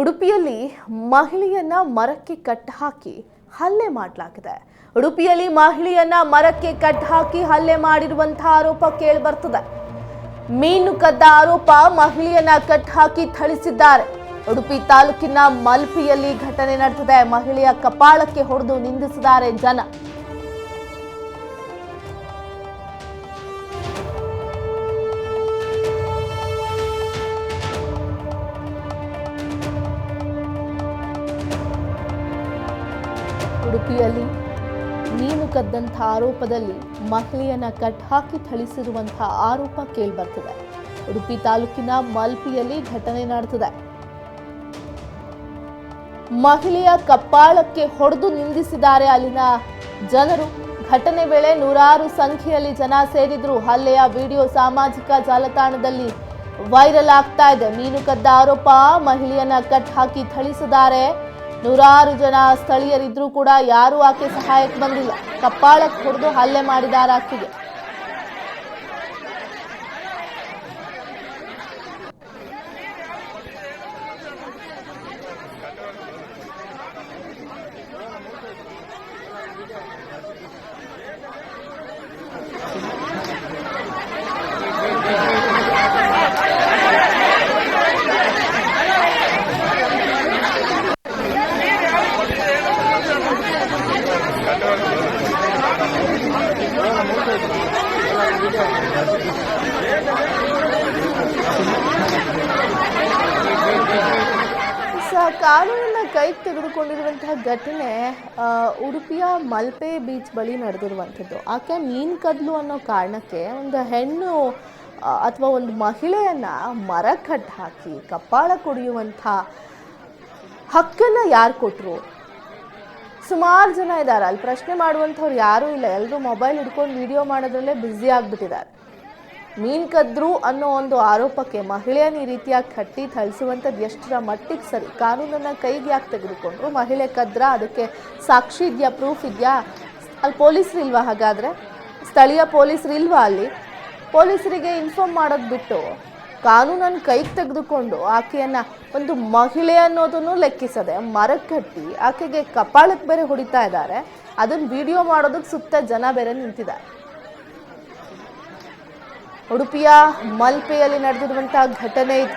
ಉಡುಪಿಯಲ್ಲಿ ಮಹಿಳೆಯನ್ನ ಮರಕ್ಕೆ ಕಟ್ಟಾಕಿ ಹಲ್ಲೆ ಮಾಡಲಾಗಿದೆ. ಉಡುಪಿಯಲ್ಲಿ ಮಹಿಳೆಯನ್ನ ಮರಕ್ಕೆ ಕಟ್ಟಾಕಿ ಹಲ್ಲೆ ಮಾಡಿರುವಂತಹ ಆರೋಪ ಕೇಳಿಬರ್ತದೆ. ಮೀನು ಕದ್ದ ಆರೋಪ ಮಹಿಳೆಯನ್ನ ಕಟ್ಟಾಕಿ ಥಳಿಸಿದ್ದಾರೆ. ಉಡುಪಿ ತಾಲೂಕಿನ ಮಲ್ಪಿಯಲ್ಲಿ ಘಟನೆ ನಡೆದಿದೆ. ಮಹಿಳೆಯ ಕಪಾಳಕ್ಕೆ ಹೊಡೆದು ನಿಂದಿಸಿದ್ದಾರೆ ಜನ. ಉಡುಪಿಯಲ್ಲಿ ಮೀನು ಕದ್ದಂಥ ಆರೋಪದಲ್ಲಿ ಮಹಿಳೆಯನ್ನ ಕಟ್ಟಾಕಿ ಥಳಿಸಿರುವಂತಹ ಆರೋಪ ಕೇಳಿಬರ್ತಿದೆ. ಉಡುಪಿ ತಾಲೂಕಿನ ಮಲ್ಪಿಯಲ್ಲಿ ಘಟನೆ ನಡೆದಿದೆ. ಮಹಿಳೆಯ ಕಪಾಳಕ್ಕೆ ಹೊಡೆದು ನಿಂದಿಸಿದ್ದಾರೆ ಅಲ್ಲಿನ ಜನರು. ಘಟನೆ ವೇಳೆ ನೂರಾರು ಸಂಖ್ಯೆಯಲ್ಲಿ ಜನ ಸೇರಿದ್ರು. ಹಲ್ಲೆಯ ವಿಡಿಯೋ ಸಾಮಾಜಿಕ ಜಾಲತಾಣದಲ್ಲಿ ವೈರಲ್ ಆಗ್ತಾ ಇದೆ. ಮೀನು ಕದ್ದ ಆರೋಪ ಮಹಿಳೆಯನ್ನ ಕಟ್ಟಾಕಿ ಥಳಿಸಿದ್ದಾರೆ. ನೂರಾರು ಜನ ಸ್ಥಳೀಯರಿದ್ರೂ ಕೂಡ ಯಾರೂ ಆಕೆ ಸಹಾಯಕ್ಕೆ ಬಂದಿಲ್ಲ. ಕಪಾಳಕ್ಕೆ ಹೊಡೆದು ಹಲ್ಲೆ ಮಾಡಿದ್ದಾರೆ ಆಕೆಗೆ. ಕಾನೂನನ್ನ ಕೈಗೆ ತೆಗೆದುಕೊಂಡಿರುವಂತಹ ಘಟನೆ ಉಡುಪಿಯ ಮಲ್ಪೆ ಬೀಚ್ ಬಳಿ ನಡೆದಿರುವಂಥದ್ದು. ಆಕೆ ಮೀನು ಕದ್ಲು ಅನ್ನೋ ಕಾರಣಕ್ಕೆ ಒಂದು ಹೆಣ್ಣು ಅಥವಾ ಒಂದು ಮಹಿಳೆಯನ್ನ ಮರ ಕಟ್ಟಿ ಹಾಕಿ ಕಪಾಳ ಕೊಡಿಯುವಂಥ ಹಕ್ಕನ್ನು ಯಾರು ಕೊಟ್ಟರು? ಸುಮಾರು ಜನ ಇದ್ದಾರೆ ಅಲ್ಲಿ. ಪ್ರಶ್ನೆ ಮಾಡುವಂಥವ್ರು ಯಾರೂ ಇಲ್ಲ. ಎಲ್ಲರೂ ಮೊಬೈಲ್ ಹಿಡ್ಕೊಂಡು ವಿಡಿಯೋ ಮಾಡೋದ್ರಲ್ಲೇ ಬ್ಯುಸಿ ಆಗಿಬಿಟ್ಟಿದ್ದಾರೆ. ಮೀನು ಕದ್ರು ಅನ್ನೋ ಒಂದು ಆರೋಪಕ್ಕೆ ಮಹಿಳೆಯನ್ನು ಈ ರೀತಿಯಾಗಿ ಕಟ್ಟಿ ಥಳಿಸುವಂಥದ್ದು ಎಷ್ಟರ ಮಟ್ಟಿಗೆ ಸರಿ? ಕಾನೂನನ್ನು ಕೈಗೆ ಯಾಕೆ ತೆಗೆದುಕೊಂಡ್ರು? ಮಹಿಳೆ ಕದ್ರ, ಅದಕ್ಕೆ ಸಾಕ್ಷಿ ಇದೆಯಾ, ಪ್ರೂಫ್ ಇದೆಯಾ? ಅಲ್ಲಿ ಪೊಲೀಸರು ಇಲ್ವಾ? ಹಾಗಾದರೆ ಸ್ಥಳೀಯ ಪೊಲೀಸರು ಇಲ್ವಾ? ಅಲ್ಲಿ ಪೊಲೀಸರಿಗೆ ಇನ್ಫಾರ್ಮ್ ಮಾಡೋದು ಬಿಟ್ಟು ಕಾನೂನನ್ನು ಕೈಗೆ ತೆಗೆದುಕೊಂಡು ಆಕೆಯನ್ನು ಒಂದು ಮಹಿಳೆ ಅನ್ನೋದನ್ನು ಲೆಕ್ಕಿಸದೆ ಮರಕ್ಕೆ ಕಟ್ಟಿ ಆಕೆಗೆ ಕಪಾಳಕ್ಕೆ ಬೇರೆ ಹೊಡಿತಾ ಇದ್ದಾರೆ. ಅದನ್ನು ವಿಡಿಯೋ ಮಾಡೋದಕ್ಕೆ ಸುತ್ತ ಜನ ಬೇರೆ ನಿಂತಿದ್ದಾರೆ. ಉಡುಪಿಯ ಮಲ್ಪೆಯಲ್ಲಿ ನಡೆದಿರುವಂತಹ ಘಟನೆ ಇದು.